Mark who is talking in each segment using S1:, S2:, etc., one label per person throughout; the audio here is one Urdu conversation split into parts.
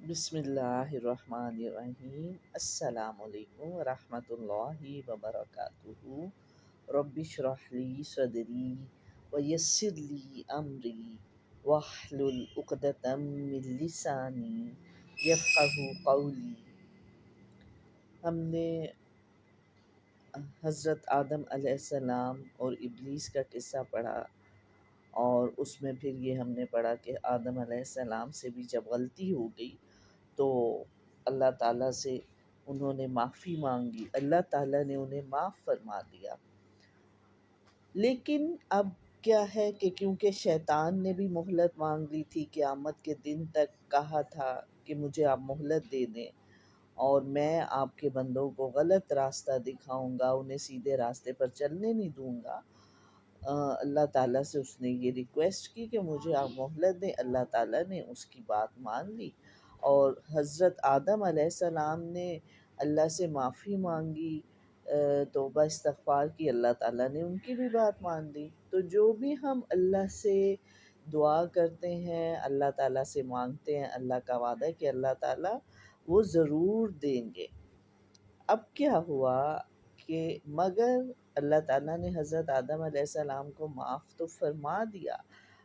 S1: بسم اللہ الرحمن الرحیم۔ السلام علیکم ورحمۃ اللہ وبرکاتہ۔ رب اشرح لی صدری ویسر لی امری واحلل عقدۃ من لسانی یفقہوا قولی۔ ہم نے حضرت آدم علیہ السلام اور ابلیس کا قصہ پڑھا، اور اس میں پھر یہ ہم نے پڑھا کہ آدم علیہ السلام سے بھی جب غلطی ہو گئی تو اللہ تعالیٰ سے انہوں نے معافی مانگی، اللہ تعالیٰ نے انہیں معاف فرما دیا۔ لیکن اب کیا ہے کہ کیونکہ شیطان نے بھی مہلت مانگ لی تھی، قیامت کے دن تک کہا تھا کہ مجھے آپ مہلت دے دیں اور میں آپ کے بندوں کو غلط راستہ دکھاؤں گا، انہیں سیدھے راستے پر چلنے نہیں دوں گا۔ اللہ تعالیٰ سے اس نے یہ ریکویسٹ کی کہ مجھے آپ مہلت دیں۔ اللہ تعالیٰ نے اس کی بات مان لی، اور حضرت آدم علیہ السلام نے اللہ سے معافی مانگی، توبہ استغفار کی، اللہ تعالیٰ نے ان کی بھی بات مان لی۔ تو جو بھی ہم اللہ سے دعا کرتے ہیں، اللہ تعالیٰ سے مانگتے ہیں، اللہ کا وعدہ ہے کہ اللہ تعالیٰ وہ ضرور دیں گے۔ اب کیا ہوا کہ مگر اللہ تعالیٰ نے حضرت آدم علیہ السلام کو معاف تو فرما دیا،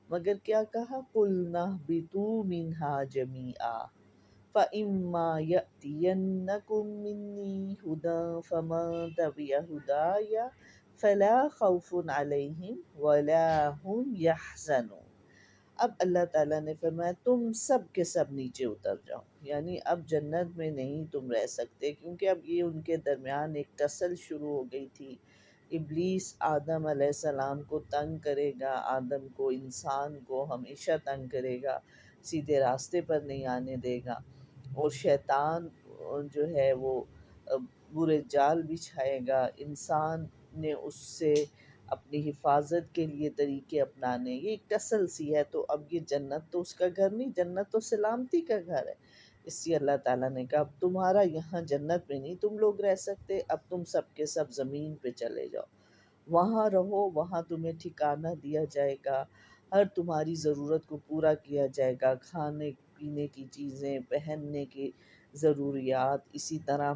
S1: مگر کیا کہا؟ قُلْنَا اهْبِطُوا مِنْهَا جَمِيعًا فَإِمَّا يَأْتِيَنَّكُم مِّنِّي هُدًى فَمَن تَبِعَ هُدَايَ فَلَا خَوْفٌ عَلَيْهِمْ وَلَا هُمْ يَحْزَنُونَ۔ اب اللہ تعالیٰ نے فرمایا تم سب کے سب نیچے اتر جاؤ، یعنی اب جنت میں نہیں تم رہ سکتے، کیونکہ اب یہ ان کے درمیان ایک ٹسل شروع ہو گئی تھی۔ ابلیس آدم علیہ السلام کو تنگ کرے گا، آدم کو، انسان کو ہمیشہ تنگ کرے گا، سیدھے راستے پر نہیں آنے دے گا، اور شیطان جو ہے وہ برے جال بچھائے گا۔ انسان نے اس سے اپنی حفاظت کے لیے طریقے اپنانے، یہ ایک ٹسل سی ہے۔ تو اب یہ جنت تو اس کا گھر نہیں، جنت تو سلامتی کا گھر ہے۔ اس لیے اللہ تعالیٰ نے کہا اب تمہارا یہاں جنت میں نہیں تم لوگ رہ سکتے، اب تم سب کے سب زمین پہ چلے جاؤ، وہاں رہو، وہاں تمہیں ٹھکانہ دیا جائے گا، ہر تمہاری ضرورت کو پورا کیا جائے گا، کھانے پینے کی چیزیں، پہننے کی ضروریات، اسی طرح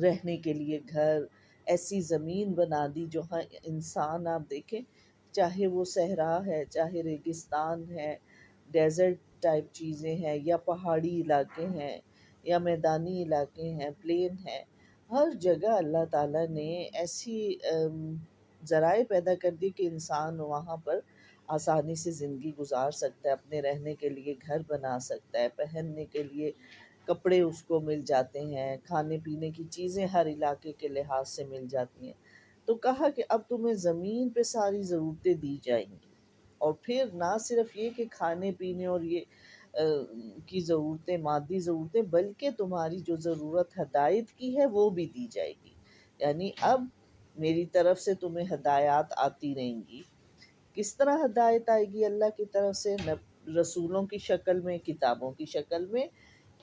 S1: رہنے کے لیے گھر، ایسی زمین بنا دی جہاں انسان، آپ دیکھیں، چاہے وہ صحرا ہے، چاہے ریگستان ہے، ڈیزرٹ ٹائپ چیزیں ہیں، یا پہاڑی علاقے ہیں، یا میدانی علاقے ہیں، پلین ہیں، ہر جگہ اللہ تعالیٰ نے ایسی ذرائع پیدا کر دی کہ انسان وہاں پر آسانی سے زندگی گزار سکتا ہے، اپنے رہنے کے لیے گھر بنا سکتا ہے، پہننے کے لیے کپڑے اس کو مل جاتے ہیں، کھانے پینے کی چیزیں ہر علاقے کے لحاظ سے مل جاتی ہیں۔ تو کہا کہ اب تمہیں زمین پہ ساری ضرورتیں دی جائیں گی، اور پھر نہ صرف یہ کہ کھانے پینے اور یہ کی ضرورتیں، مادی ضرورتیں، بلکہ تمہاری جو ضرورت ہدایت کی ہے وہ بھی دی جائے گی، یعنی اب میری طرف سے تمہیں ہدایات آتی رہیں گی۔ کس طرح ہدایت آئے گی اللہ کی طرف سے؟ رسولوں کی شکل میں، کتابوں کی شکل میں۔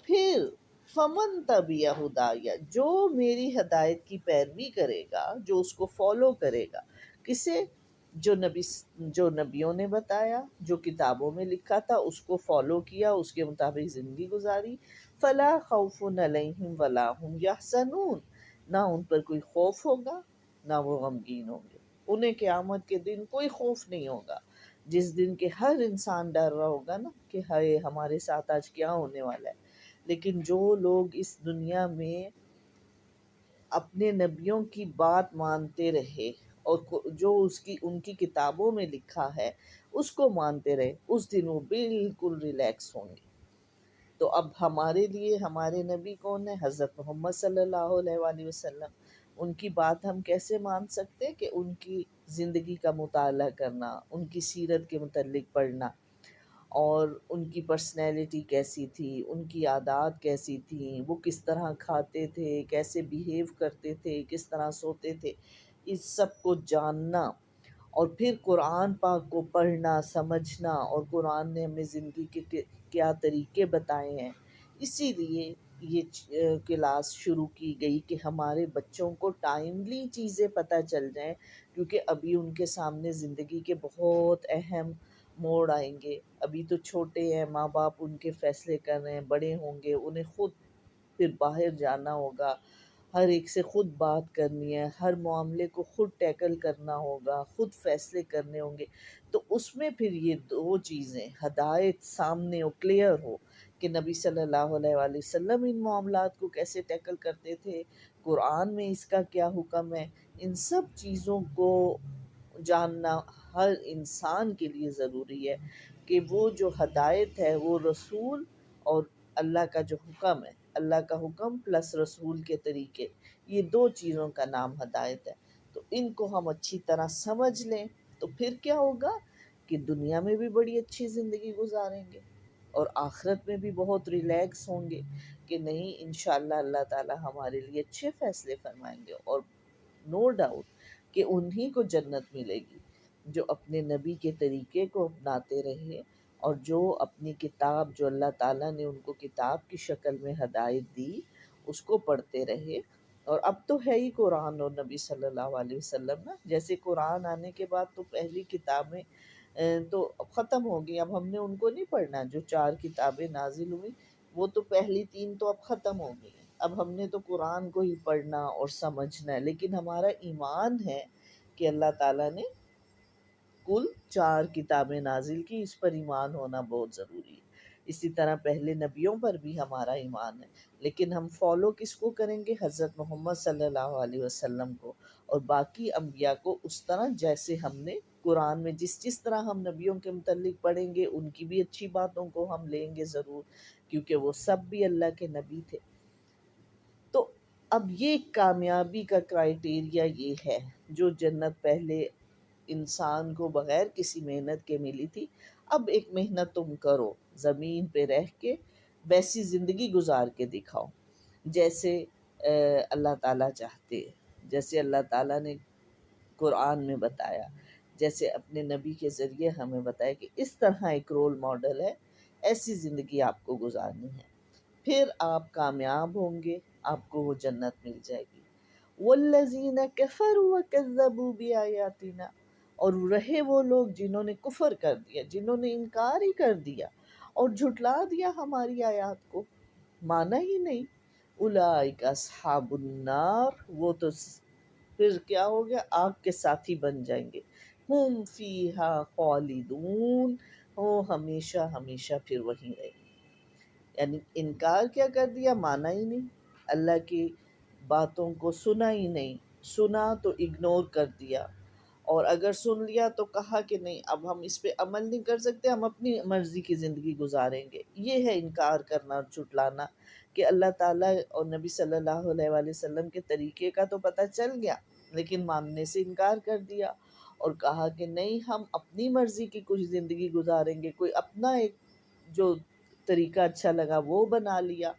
S1: پھر فمن تبع ہدایہ، جو میری ہدایت کی پیروی کرے گا، جو اس کو فالو کرے گا، کسے؟ جو نبیوں نے بتایا، جو کتابوں میں لکھا تھا اس کو فالو کیا، اس کے مطابق زندگی گزاری، فلا خوف علیہم ولا ہم یحزنون، نہ ان پر کوئی خوف ہوگا، نہ وہ غمگین ہوں گے۔ انہیں قیامت کے دن کوئی خوف نہیں ہوگا، جس دن کے ہر انسان ڈر رہا ہوگا نا کہ ہائے ہمارے ساتھ آج کیا ہونے والا ہے۔ لیکن جو لوگ اس دنیا میں اپنے نبیوں کی بات مانتے رہے، اور جو ان کی کتابوں میں لکھا ہے اس کو مانتے رہے، اس دن وہ بالکل ریلیکس ہوں گے۔ تو اب ہمارے لیے ہمارے نبی کون ہے؟ حضرت محمد صلی اللہ علیہ وآلہ وسلم۔ ان کی بات ہم کیسے مان سکتے کہ ان کی زندگی کا مطالعہ کرنا، ان کی سیرت کے متعلق پڑھنا، اور ان کی پرسنالٹی کیسی تھی، ان کی عادات کیسی تھیں، وہ کس طرح کھاتے تھے، کیسے بیہیو کرتے تھے، کس طرح سوتے تھے، اس سب کو جاننا، اور پھر قرآن پاک کو پڑھنا، سمجھنا، اور قرآن نے ہمیں زندگی کے کیا طریقے بتائے ہیں۔ اسی لیے یہ کلاس شروع کی گئی کہ ہمارے بچوں کو ٹائملی چیزیں پتہ چل جائیں، کیونکہ ابھی ان کے سامنے زندگی کے بہت اہم موڑ آئیں گے، ابھی تو چھوٹے ہیں، ماں باپ ان کے فیصلے کر رہے ہیں، بڑے ہوں گے، انہیں خود پھر باہر جانا ہوگا، ہر ایک سے خود بات کرنی ہے، ہر معاملے کو خود ٹیکل کرنا ہوگا، خود فیصلے کرنے ہوں گے، تو اس میں پھر یہ دو چیزیں ہدایت سامنے ہو، کلیئر ہو کہ نبی صلی اللہ علیہ وآلہ وسلم ان معاملات کو کیسے ٹیکل کرتے تھے، قرآن میں اس کا کیا حکم ہے، ان سب چیزوں کو جاننا ہر انسان کے لیے ضروری ہے کہ وہ جو ہدایت ہے وہ رسول اور اللہ کا جو حکم ہے، اللہ کا حکم پلس رسول کے طریقے، یہ دو چیزوں کا نام ہدایت ہے۔ تو ان کو ہم اچھی طرح سمجھ لیں تو پھر کیا ہوگا کہ دنیا میں بھی بڑی اچھی زندگی گزاریں گے اور آخرت میں بھی بہت ریلیکس ہوں گے کہ نہیں انشاءاللہ اللہ تعالی ہمارے لیے اچھے فیصلے فرمائیں گے، اور نو ڈاؤٹ کہ انہی کو جنت ملے گی جو اپنے نبی کے طریقے کو اپناتے رہے اور جو اپنی کتاب جو اللہ تعالیٰ نے ان کو کتاب کی شکل میں ہدایت دی اس کو پڑھتے رہے۔ اور اب تو ہے ہی قرآن اور نبی صلی اللہ علیہ وسلم نا، جیسے قرآن آنے کے بعد تو پہلی کتابیں تو اب ختم ہو گئی، اب ہم نے ان کو نہیں پڑھنا، جو 4 کتابیں نازل ہوئی وہ تو پہلی 3 تو اب ختم ہو گئی ہیں، اب ہم نے تو قرآن کو ہی پڑھنا اور سمجھنا ہے، لیکن ہمارا ایمان ہے کہ اللہ تعالیٰ نے کل 4 کتابیں نازل کی، اس پر ایمان ہونا بہت ضروری ہے۔ اسی طرح پہلے نبیوں پر بھی ہمارا ایمان ہے، لیکن ہم فالو کس کو کریں گے؟ حضرت محمد صلی اللہ علیہ وسلم کو، اور باقی انبیاء کو اس طرح جیسے ہم نے قرآن میں جس طرح ہم نبیوں کے متعلق پڑھیں گے ان کی بھی اچھی باتوں کو ہم لیں گے ضرور، کیونکہ وہ سب بھی اللہ کے نبی تھے۔ تو اب یہ کامیابی کا کرائیٹیریا یہ ہے، جو جنت پہلے انسان کو بغیر کسی محنت کے ملی تھی، اب ایک محنت تم کرو زمین پہ رہ کے، ویسی زندگی گزار کے دکھاؤ جیسے اللہ تعالیٰ چاہتے، جیسے اللہ تعالیٰ نے قرآن میں بتایا، جیسے اپنے نبی کے ذریعے ہمیں بتایا کہ اس طرح ایک رول ماڈل ہے، ایسی زندگی آپ کو گزارنی ہے، پھر آپ کامیاب ہوں گے، آپ کو وہ جنت مل جائے گی۔ والذین کفروا وکذبوا بآیاتنا، اور رہے وہ لوگ جنہوں نے کفر کر دیا، جنہوں نے انکار ہی کر دیا اور جھٹلا دیا ہماری آیات کو، مانا ہی نہیں، اولئک اصحاب النار، وہ تو پھر کیا ہو گیا، آگ کے ساتھی بن جائیں گے، ہم فیہا خالدون، وہ ہمیشہ ہمیشہ پھر وہیں رہیں گے۔ یعنی انکار کیا کر دیا، مانا ہی نہیں، اللہ کی باتوں کو سنا ہی نہیں، سنا تو اگنور کر دیا، اور اگر سن لیا تو کہا کہ نہیں اب ہم اس پہ عمل نہیں کر سکتے، ہم اپنی مرضی کی زندگی گزاریں گے۔ یہ ہے انکار کرنا اور جھٹلانا، کہ اللہ تعالیٰ اور نبی صلی اللہ علیہ وآلہ وسلم کے طریقے کا تو پتہ چل گیا لیکن ماننے سے انکار کر دیا، اور کہا کہ نہیں ہم اپنی مرضی کی کچھ زندگی گزاریں گے، کوئی اپنا ایک جو طریقہ اچھا لگا وہ بنا لیا۔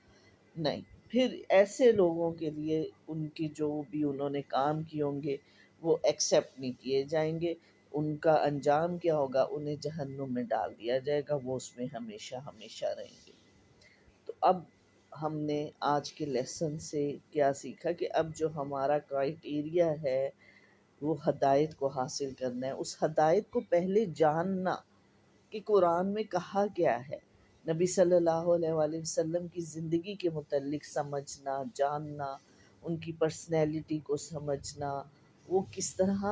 S1: نہیں، پھر ایسے لوگوں کے لیے ان کی جو بھی انہوں نے کام کیے ہوں گے وہ ایکسیپٹ نہیں کیے جائیں گے، ان کا انجام کیا ہوگا، انہیں جہنم میں ڈال دیا جائے گا، وہ اس میں ہمیشہ ہمیشہ رہیں گے۔ تو اب ہم نے آج کے لیسن سے کیا سیکھا کہ اب جو ہمارا کرائیٹیریا ہے وہ ہدایت کو حاصل کرنا ہے، اس ہدایت کو پہلے جاننا کہ قرآن میں کہا کیا ہے، نبی صلی اللہ علیہ وآلہ وسلم کی زندگی کے متعلق سمجھنا، جاننا، ان کی پرسنالٹی کو سمجھنا، وہ کس طرح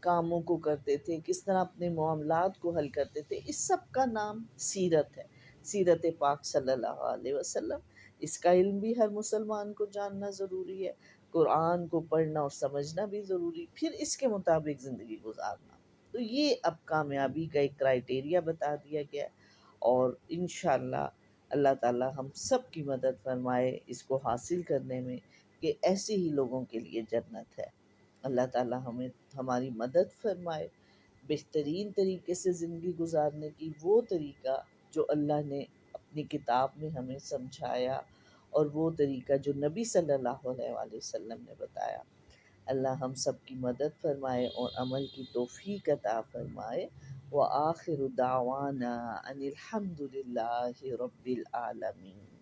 S1: کاموں کو کرتے تھے، کس طرح اپنے معاملات کو حل کرتے تھے، اس سب کا نام سیرت ہے، سیرت پاک صلی اللہ علیہ وسلم۔ اس کا علم بھی ہر مسلمان کو جاننا ضروری ہے، قرآن کو پڑھنا اور سمجھنا بھی ضروری، پھر اس کے مطابق زندگی گزارنا۔ تو یہ اب کامیابی کا ایک کرائیٹیریا بتا دیا گیا، اور انشاءاللہ اللہ تعالی ہم سب کی مدد فرمائے اس کو حاصل کرنے میں، کہ ایسے ہی لوگوں کے لیے جنت ہے۔ اللہ تعالی ہمیں ہماری مدد فرمائے بہترین طریقے سے زندگی گزارنے کی، وہ طریقہ جو اللہ نے اپنی کتاب میں ہمیں سمجھایا، اور وہ طریقہ جو نبی صلی اللہ علیہ وآلہ وسلم نے بتایا۔ اللہ ہم سب کی مدد فرمائے اور عمل کی توفیق عطا فرمائے۔ وآخر دعوانا ان الحمد للہ رب العالمین۔